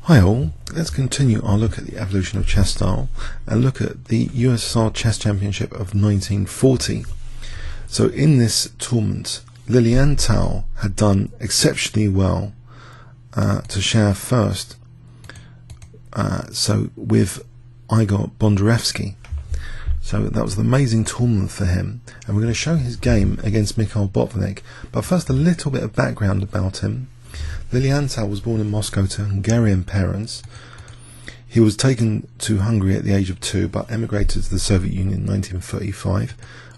Hi all, let's continue our look at the evolution of chess style and look at the USSR Chess Championship of 1940. So in this tournament, Lilienthal had done exceptionally well to share first, so with Igor Bondarevsky. So that was an amazing tournament for him, and we're going to show his game against Mikhail Botvinnik. But first, a little bit of background about him. Lilienthal was born in Moscow to Hungarian parents. He was taken to Hungary at the age of 2, but emigrated to the Soviet Union in 1935.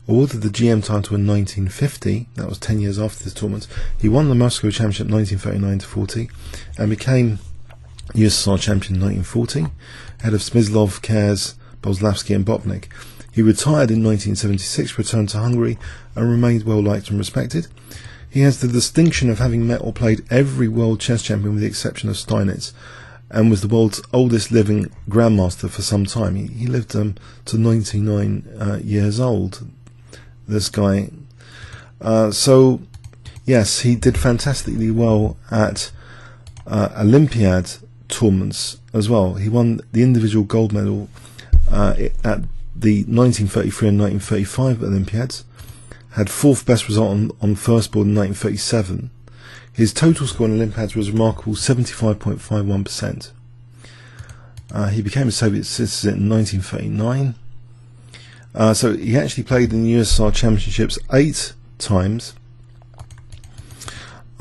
Awarded the GM title in 1950, that was 10 years after this tournament. He won the Moscow Championship 1939-40 and became USSR Champion in 1940, ahead of Smyslov, Keres, Boleslavsky and Botvinnik. He retired in 1976, returned to Hungary, and remained well liked and respected. He has the distinction of having met or played every world chess champion with the exception of Steinitz, and was the world's oldest living grandmaster for some time. He lived to 99 years old, this guy. So, yes, he did fantastically well at Olympiad tournaments as well. He won the individual gold medal at the 1933 and 1935 Olympiads. Had 4th best result on first board in 1937. His total score in Olympiads was remarkable, 75.51%. He became a Soviet citizen in 1939. So he actually played in the USSR Championships 8 times.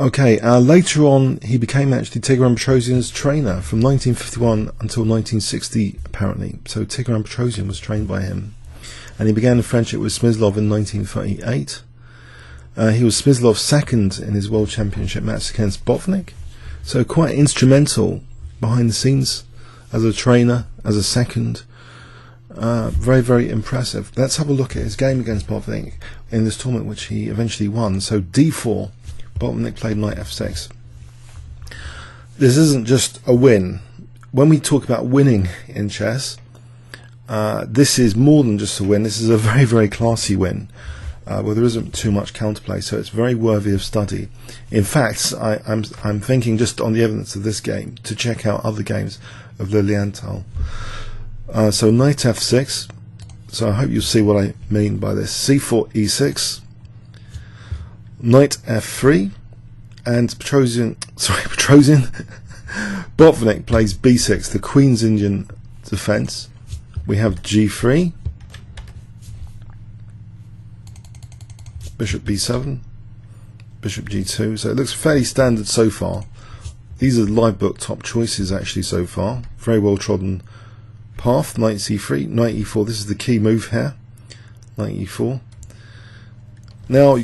Okay, later on he became actually Tigran Petrosian's trainer from 1951 until 1960 apparently. So Tigran Petrosian was trained by him. And he began a friendship with Smyslov in 1938. He was Smyslov's second in his World Championship match against Botvinnik. So quite instrumental behind the scenes as a trainer, as a second. Very, very impressive. Let's have a look at his game against Botvinnik in this tournament, which he eventually won. So d4, Botvinnik played knight f6. This isn't just a win. When we talk about winning in chess, this is more than just a win. This is a very, very classy win, where there isn't too much counterplay, so it's very worthy of study. In fact, I'm thinking just on the evidence of this game to check out other games of Lilienthal. So knight f6. So I hope you'll see what I mean by this. c4 e6, knight f3, and Botvinnik plays b6, the Queen's Indian defense. We have g3, bishop b7, bishop g2. So it looks fairly standard so far. These are live book top choices actually so far. Very well trodden path. Knight c3, knight e4. This is the key move here. Knight e4. Now,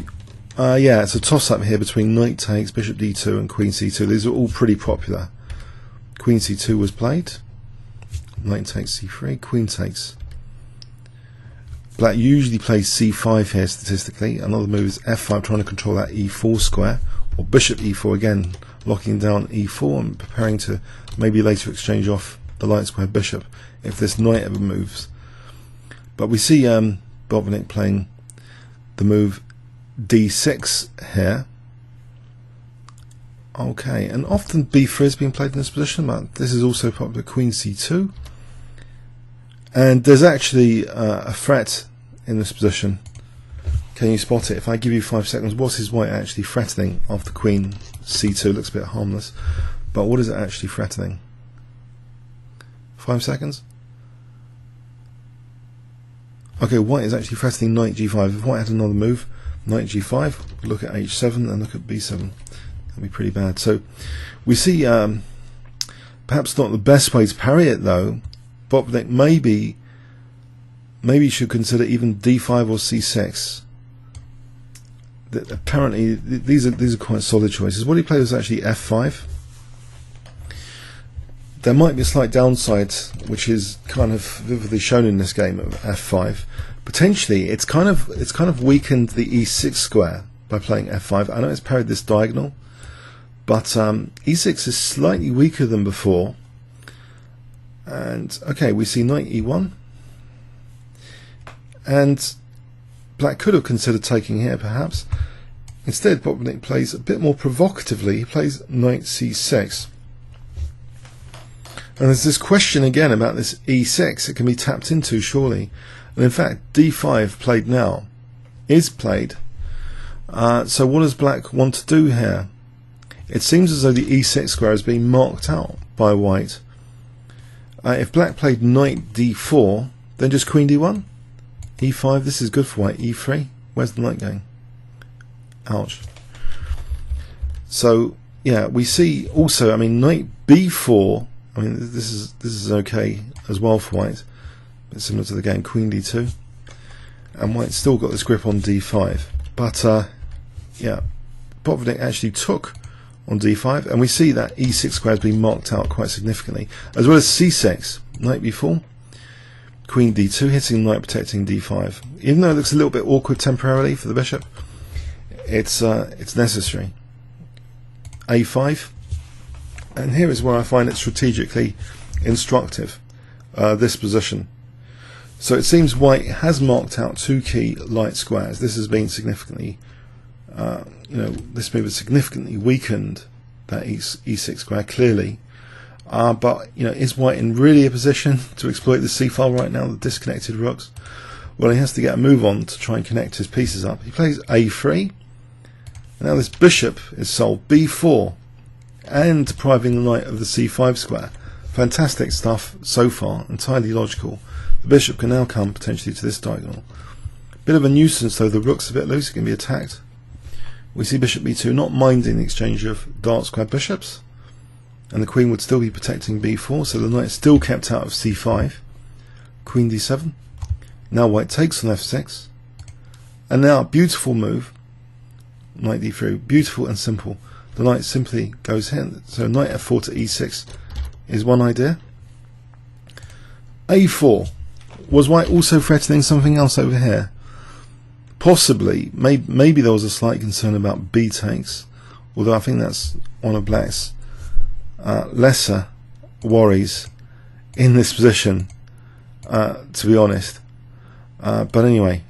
yeah, it's a toss-up here between knight takes, bishop d2, and queen c2. These are all pretty popular. Queen c2 was played. Knight takes c3, queen takes. Black usually plays c5 here statistically. Another move is f5, trying to control that e4 square, or bishop e4 again, locking down e4 and preparing to maybe later exchange off the light square bishop if this knight ever moves. But we see Botvinnik playing the move d6 here. Okay, and often b3 has been played in this position, but this is also popular. Queen c2. And there's actually a threat in this position. Can you spot it? If I give you 5 seconds, what is white actually threatening after queen c2? Looks a bit harmless, but what is it actually threatening? 5 seconds? Okay, white is actually threatening knight g5. If white had another move, knight g5, look at h7 and look at b7. That'd be pretty bad. So we see perhaps not the best way to parry it though. Botvinnik maybe should consider even d5 or c6. Apparently these are quite solid choices. What he played was actually f5. There might be a slight downside, which is kind of vividly shown in this game of f5. Potentially, it's kind of weakened the e6 square by playing f5. I know it's parried this diagonal, but e6 is slightly weaker than before. And okay, we see knight e1, and black could have considered taking here perhaps. Instead, Botvinnik plays a bit more provocatively. He plays knight c6. And there's this question again about this e6. It can be tapped into, surely. And in fact, d5 played now is played. So what does black want to do here? It seems as though the e6 square is being marked out by white. If black played knight d4, then just queen d1. e5, this is good for white. e3, where's the knight going? Ouch. So yeah, we see also, I mean, knight b4, I mean, this is okay as well for white. It's similar to the game queen d2, and white's still got this grip on d5. But yeah, Botvinnik actually took on d5, and we see that e6 square has been marked out quite significantly, as well as c6, knight b4, queen d2, hitting knight, protecting d5. Even though it looks a little bit awkward temporarily for the bishop, it's necessary. a5, and here is where I find it strategically instructive, this position. So it seems white has marked out two key light squares. This has been significantly, this move has significantly weakened that e6 square, clearly. But is white in really a position to exploit the c file right now, the disconnected rooks? Well, he has to get a move on to try and connect his pieces up. He plays a3. Now this bishop is sold b4, and depriving the knight of the c5 square. Fantastic stuff so far, entirely logical. The bishop can now come potentially to this diagonal. Bit of a nuisance though, the rook's a bit loose, it can be attacked. We see bishop b2 not minding the exchange of dark square bishops, and the queen would still be protecting b4, so the knight is still kept out of c5. Queen d7. Now white takes on f6, and now a beautiful move, knight d3, beautiful and simple. The knight simply goes here, so knight f4 to e6 is one idea. a4. Was white also threatening something else over here? Possibly. Maybe there was a slight concern about b takes, although I think that's one of black's lesser worries in this position, to be honest. But anyway,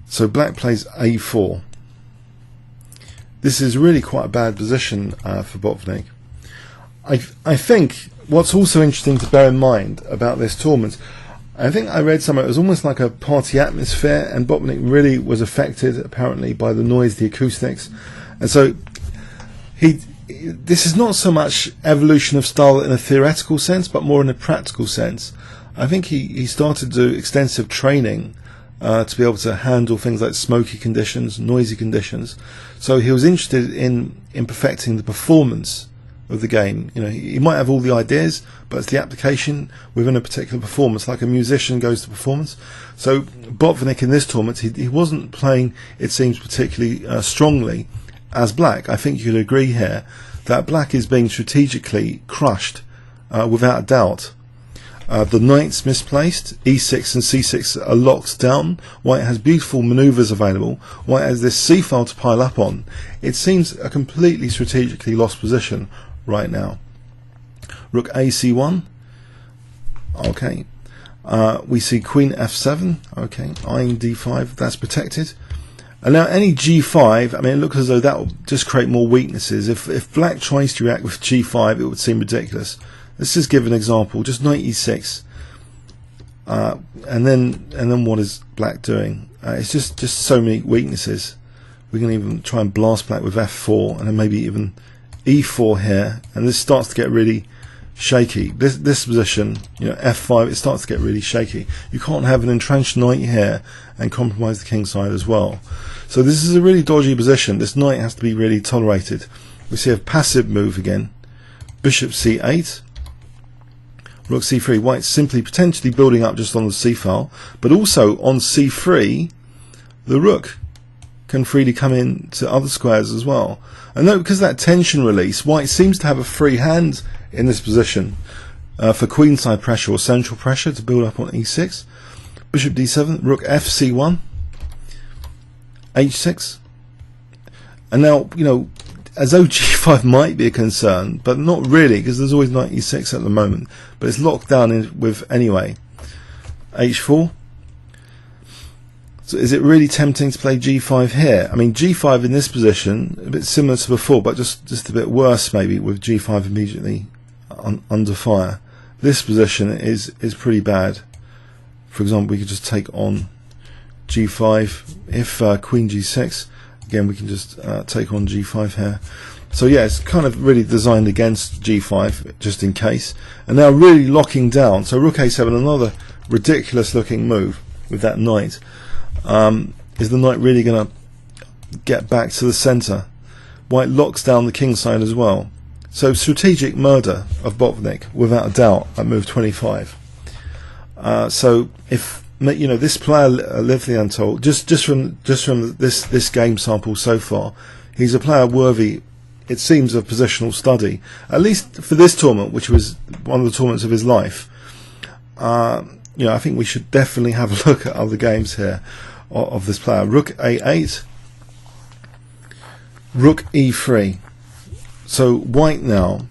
so black plays a4. This is really quite a bad position for Botvinnik. I think what's also interesting to bear in mind about this tournament, I think I read somewhere it was almost like a party atmosphere, and Botvinnik really was affected apparently by the noise, the acoustics, and so this is not so much evolution of style in a theoretical sense, but more in a practical sense. I think he started to do extensive training to be able to handle things like smoky conditions, noisy conditions. So he was interested in perfecting the performance of the game. He might have all the ideas, but it's the application within a particular performance, like a musician goes to performance. So Botvinnik in this tournament, he wasn't playing, it seems, particularly strongly as black. I think you could agree here that black is being strategically crushed without a doubt. The knight's misplaced, e6 and c6 are locked down. White has beautiful manoeuvres available. White has this c file to pile up on. It seems a completely strategically lost position right now. Rook ac1. Okay. We see queen f7. Okay. Eyeing d5. That's protected. And now any g5, I mean, it looks as though that will just create more weaknesses. If black tries to react with g5, it would seem ridiculous. Let's just give an example. Just knight e6, and then what is black doing? It's just so many weaknesses. We can even try and blast black with f4, and then maybe even e4 here, and this starts to get really shaky. This position, f5, it starts to get really shaky. You can't have an entrenched knight here and compromise the king side as well. So this is a really dodgy position. This knight has to be really tolerated. We see a passive move again. Bishop c8. Rook c3, white simply potentially building up just on the c file, but also on c3 the rook can freely come in to other squares as well. And note, because of that tension release, white seems to have a free hand in this position for queenside pressure or central pressure to build up on e6. Bishop d7, rook fc1, h6, and now as though g5 might be a concern, but not really, because there's always knight e6 at the moment, but it's locked down with anyway. h4. So is it really tempting to play g5 here? I mean, g5 in this position, a bit similar to before, but just a bit worse maybe, with g5 immediately under fire. This position is pretty bad. For example, we could just take on g5. If queen g6, again we can just take on g5 here. So yeah, it's kind of really designed against g5 just in case. And now really locking down. So rook a7, another ridiculous looking move with that knight. Is the knight really going to get back to the center? White locks down the king side as well. So strategic murder of Botvinnik without a doubt at move 25. So if you know this player Lilienthal, just from this game sample so far, he's a player worthy, it seems, of positional study, at least for this tournament, which was one of the tournaments of his life. You know, I think we should definitely have a look at other games here of this player. Rook a8, rook e3. So white now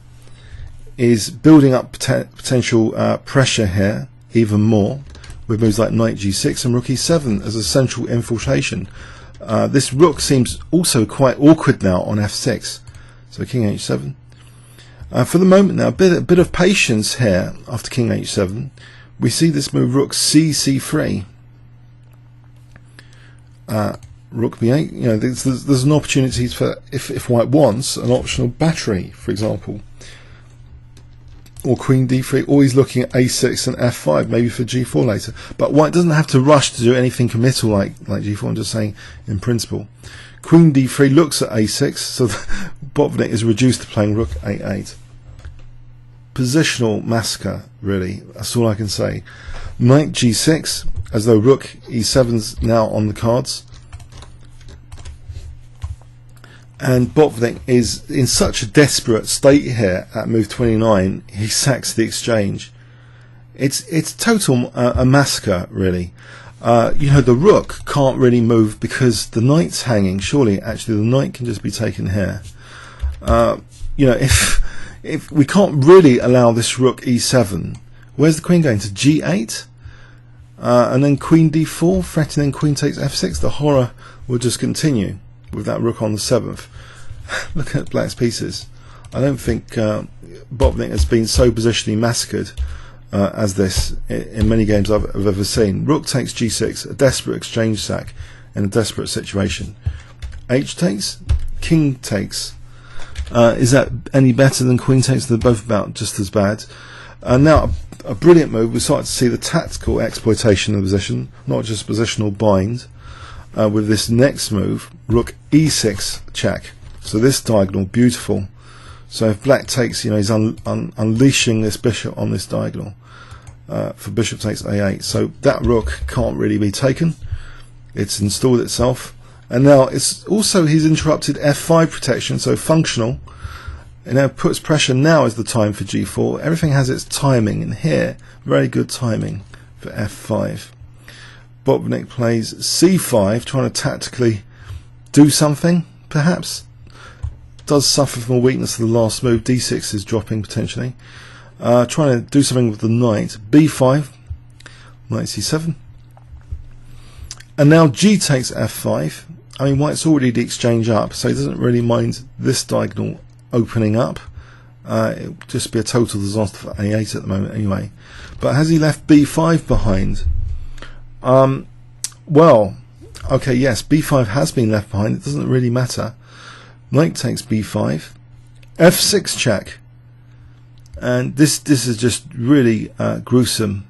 is building up potential pressure here even more with moves like knight g6 and rook e7 as a central infiltration. This rook seems also quite awkward now on f6. So king h7. For the moment now, a bit of patience here after king h7. We see this move rook c3. Rook b8. You know, there's an opportunity for if white wants an optional battery, for example, or queen d3. Always looking at a6 and f5, maybe for g4 later. But white doesn't have to rush to do anything committal like g4. I'm just saying in principle. Queen d3 looks at a6, so Botvinnik is reduced to playing rook a8. Positional massacre, really. That's all I can say. Knight g6, as though rook e7's now on the cards. And Botvinnik is in such a desperate state here at move 29, he sacks the exchange. It's total a massacre, really. You know, the rook can't really move because the knight's hanging. Surely, actually, the knight can just be taken here. You know, if we can't really allow this rook e7, where's the queen going? To g8? And then queen d4, threatening queen takes f6. The horror will just continue with that rook on the 7th. Look at black's pieces. I don't think Botvinnik has been so positionally massacred as this in many games I've ever seen. Rook takes g6, a desperate exchange sack in a desperate situation. H takes, king takes. Is that any better than queen takes? They're both about just as bad. Now a brilliant move. We started to see the tactical exploitation of the position, not just positional bind. With this next move, rook e6 check. So this diagonal, beautiful. So if black takes, you know, he's unleashing this bishop on this diagonal. For bishop takes a8. So that rook can't really be taken. It's installed itself. And now it's also, he's interrupted f5 protection, so functional. And now puts pressure. Now is the time for g4. Everything has its timing, and here, very good timing for f5. Botvinnik plays c5, trying to tactically do something, perhaps. Does suffer from a weakness of the last move. d6 is dropping potentially. Trying to do something with the knight. b5, knight c7. And now g takes f5. I mean, white's already the exchange up, so he doesn't really mind this diagonal opening up. It would just be a total disaster for a8 at the moment anyway. But has he left b5 behind? Well, okay, yes, b5 has been left behind. It doesn't really matter. Knight takes b5, f6 check, and this is just really gruesome.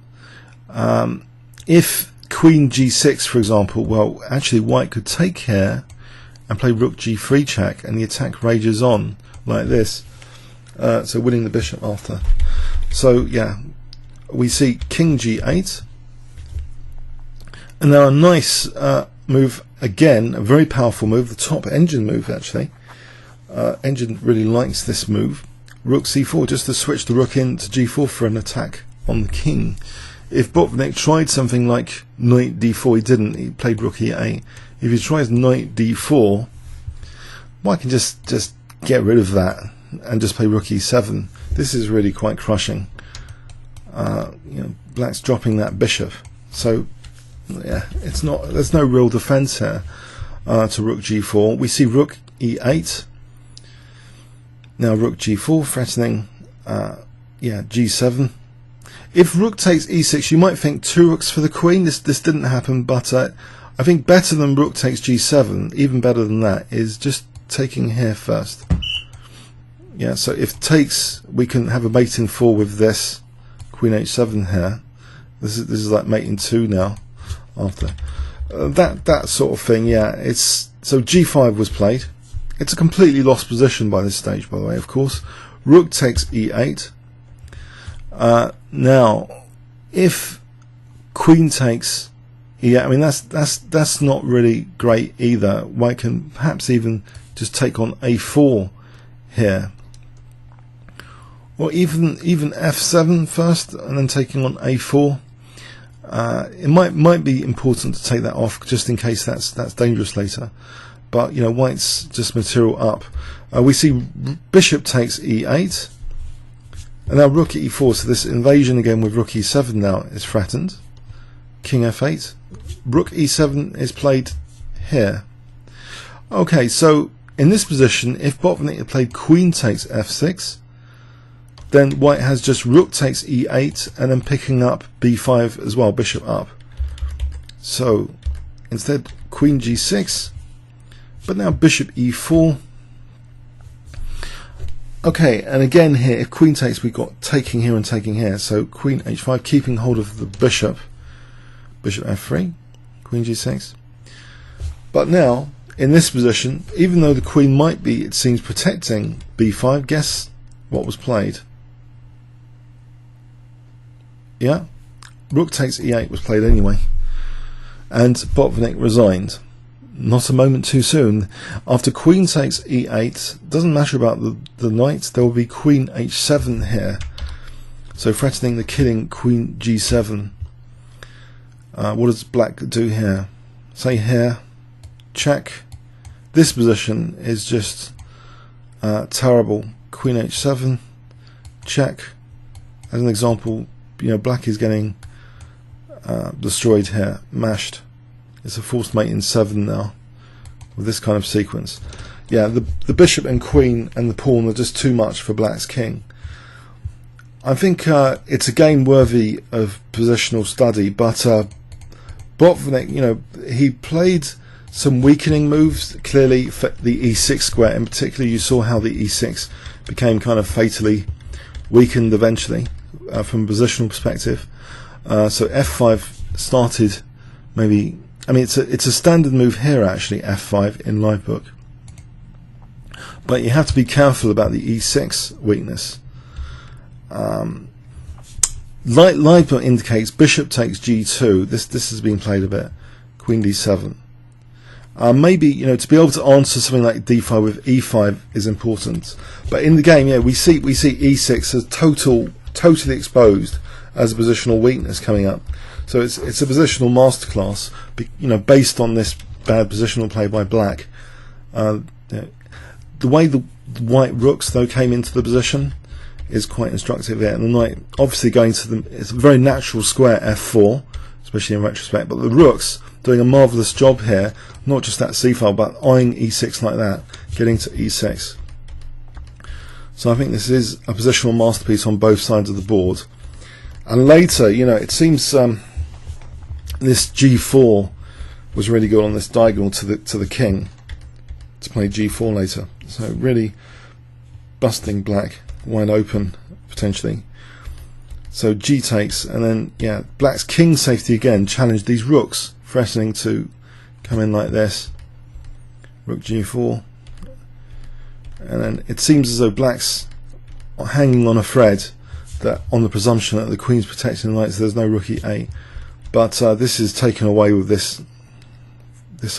If queen g6, for example, well, actually white could take here and play rook g3 check, and the attack rages on like this. So winning the bishop after. So yeah, we see king g8. And now a nice move again, a very powerful move, the top engine move actually. Engine really likes this move. Rook c4, just to switch the rook in to g4 for an attack on the king. If Botvinnik tried something like knight d4, he didn't. He played rook e8. If he tries knight d4, well, I can just get rid of that and just play rook e7. This is really quite crushing. You know, black's dropping that bishop. So yeah, it's not. There's no real defense here to rook g4. We see rook e8. Now rook g4 threatening yeah, g7. If rook takes e6, you might think 2 rooks for the queen. This didn't happen, but I think better than rook takes g7, even better than that, is just taking here first. Yeah, so if takes, we can have a mate in 4 with this queen h7 here. This is like mate in 2 now. After that sort of thing, yeah. It's so g5 was played. It's a completely lost position by this stage, by the way. Of course, rook takes e8. Now, if queen takes e8, I mean that's not really great either. White can perhaps even just take on a4 here, or even f7 first and then taking on a4. It might be important to take that off just in case that's dangerous later. But you know, white's just material up. We see bishop takes e8. And now rook at e4, so this invasion again with rook e7 now is threatened. King f8. Rook e7 is played here. Okay, so in this position, if Botvinnik had played queen takes f6, then white has just rook takes e8 and then picking up b5 as well, bishop up. So instead queen g6, but now bishop e4. Okay, and again here, if queen takes, we've got taking here and taking here. So queen h5, keeping hold of the bishop. Bishop f3, queen g6. But now, in this position, even though the queen might be, it seems, protecting b5, guess what was played? Yeah, rook takes e8 was played anyway. And Botvinnik resigned. Not a moment too soon. After queen takes e8, doesn't matter about the knight, there will be queen h7 here. So threatening the killing queen g7. What does black do here? Say here, check. This position is just terrible. Queen h7, check. As an example, you know, black is getting destroyed here, mashed. It's a forced mate in 7 now with this kind of sequence. Yeah, the bishop and queen and the pawn are just too much for black's king. I think it's a game worthy of positional study, but Botvinnik, you know, he played some weakening moves, clearly for the e6 square in particular. You saw how the e6 became kind of fatally weakened eventually from a positional perspective. So f5 started maybe, I mean, it's a standard move here actually, f5 in Livebook, but you have to be careful about the e6 weakness. Livebook indicates bishop takes g2. This has been played a bit. Queen d7. Maybe, you know, to be able to answer something like d5 with e5 is important, but in the game, yeah, we see e6 as totally exposed as a positional weakness coming up. So it's a positional masterclass, you know, based on this bad positional play by black. You know, the way the white rooks though came into the position is quite instructive here. And the knight obviously going to them, it's a very natural square f4, especially in retrospect. But the rooks doing a marvellous job here, not just that c file, but eyeing e6 like that, getting to e6. So I think this is a positional masterpiece on both sides of the board. And later, you know, it seems this g4 was really good on this diagonal to the king to play g4 later. So really busting black wide open potentially. So g takes, and then yeah, black's king safety again challenged these rooks, threatening to come in like this. Rook g4, and then it seems as though black's hanging on a thread, that on the presumption that the queen's protecting the knight, so there's no rook e8. But this is taken away with this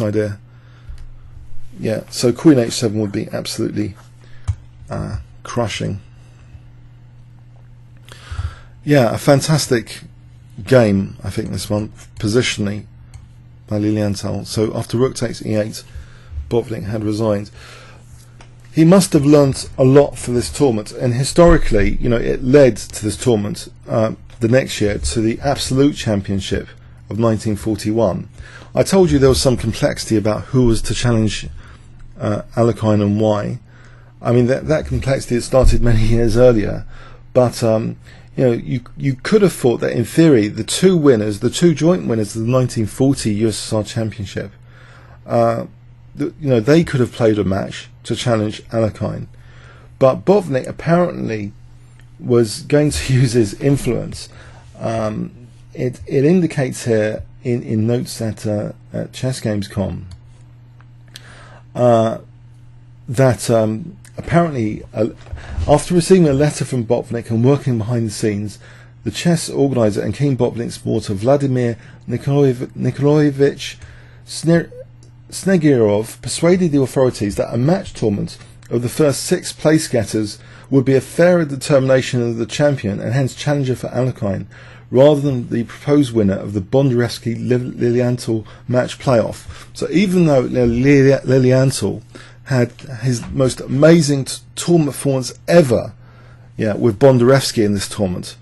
idea. Yeah, so queen h7 would be absolutely crushing. Yeah, a fantastic game, I think, this one, positionally, by Lilienthal. So after rook takes e8, Botvinnik had resigned. He must have learnt a lot for this tournament, and historically, you know, it led to this tournament the next year to the Absolute Championship of 1941. I told you there was some complexity about who was to challenge Alekhine and why. I mean, that complexity had started many years earlier, But you could have thought that in theory the two joint winners of the 1940 USSR Championship, they could have played a match to challenge Alekhine. But Botvinnik apparently was going to use his influence. It indicates here in notes at ChessGames.com that apparently after receiving a letter from Botvinnik and working behind the scenes, the chess organizer and King Botvinnik supporter Vladimir Nikolaevich Snegirov persuaded the authorities that a match tournament of the first 6 place getters would be a fairer determination of the champion and hence challenger for Alekhine, rather than the proposed winner of the Bondarevsky Lilienthal match playoff. So even though Lilienthal had his most amazing tournament performance ever, with Bondarevsky in this tournament,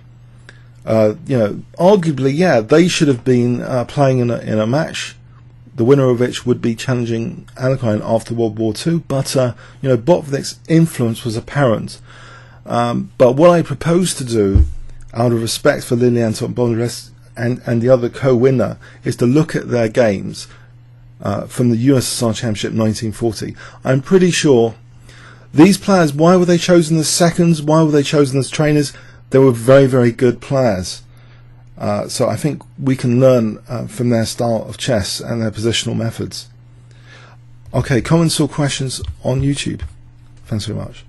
arguably, they should have been playing in a match, the winner of which would be challenging Alekhine after World War II. But Botvinnik's influence was apparent. But what I propose to do, out of respect for Lilienthal and Bondarevsky and the other co-winner, is to look at their games from the USSR Championship 1940. I'm pretty sure these players, why were they chosen as seconds? Why were they chosen as trainers? They were very, very good players. So I think we can learn from their style of chess and their positional methods. Okay, comments or questions on YouTube? Thanks very much.